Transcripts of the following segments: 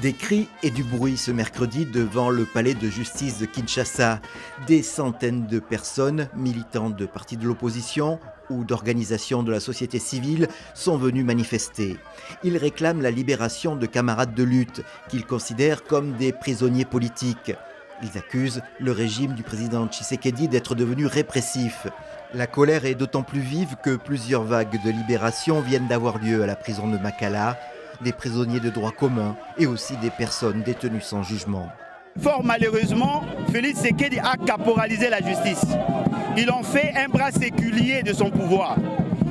Des cris et du bruit ce mercredi devant le palais de justice de Kinshasa. Des centaines de personnes, militantes de partis de l'opposition ou d'organisations de la société civile, sont venues manifester. Ils réclament la libération de camarades de lutte qu'ils considèrent comme des prisonniers politiques. Ils accusent le régime du président Tshisekedi d'être devenu répressif. La colère est d'autant plus vive que plusieurs vagues de libération viennent d'avoir lieu à la prison de Makala, des prisonniers de droit commun et aussi des personnes détenues sans jugement. Fort malheureusement, Félix Tshisekedi a caporalisé la justice. Il en fait un bras séculier de son pouvoir.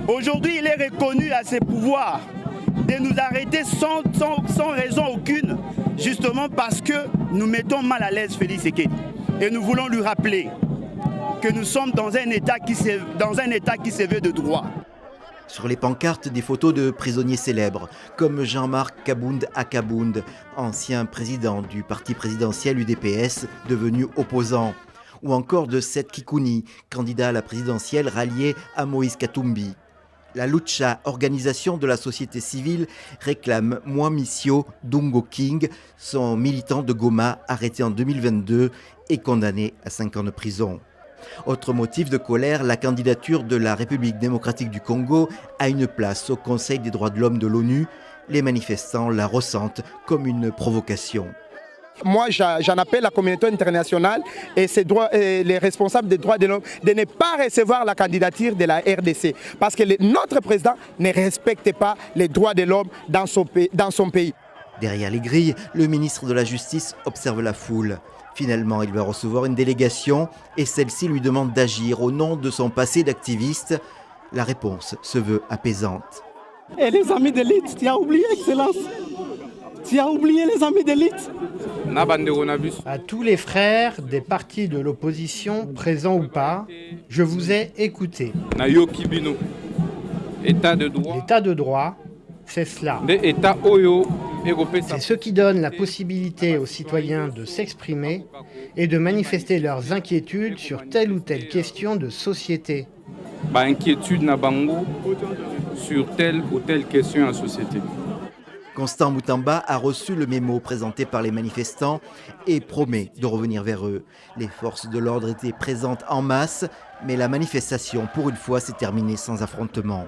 Aujourd'hui, il est reconnu à ses pouvoirs de nous arrêter sans raison aucune, justement parce que nous mettons mal à l'aise Félix Tshisekedi. Et nous voulons lui rappeler que nous sommes dans un État qui se veut de droit. Sur les pancartes, des photos de prisonniers célèbres, comme Jean-Marc Kabound Akabound, ancien président du parti présidentiel UDPS, devenu opposant, ou encore de Seth Kikouni, candidat à la présidentielle rallié à Moïse Katumbi. La Lucha, organisation de la société civile, réclame Mwamisio Dungo King, son militant de Goma arrêté en 2022 et condamné à 5 ans de prison. Autre motif de colère, la candidature de la République démocratique du Congo à une place au Conseil des droits de l'homme de l'ONU. Les manifestants la ressentent comme une provocation. Moi, j'en appelle la communauté internationale et les responsables des droits de l'homme de ne pas recevoir la candidature de la RDC parce que notre président ne respecte pas les droits de l'homme dans son pays. Derrière les grilles, le ministre de la Justice observe la foule. Finalement, il va recevoir une délégation et celle-ci lui demande d'agir au nom de son passé d'activiste. La réponse se veut apaisante. Et les amis d'élite, tu as oublié, Excellence? Tu as oublié les amis d'élite? À tous les frères des partis de l'opposition, présents ou pas, je vous ai écouté. L'état de droit, c'est cela. C'est ce qui donne la possibilité aux citoyens de s'exprimer et de manifester leurs inquiétudes sur telle ou telle question de société. Sur telle ou telle question en société. Constant Moutamba a reçu le mémo présenté par les manifestants et promet de revenir vers eux. Les forces de l'ordre étaient présentes en masse, mais la manifestation, pour une fois, s'est terminée sans affrontement.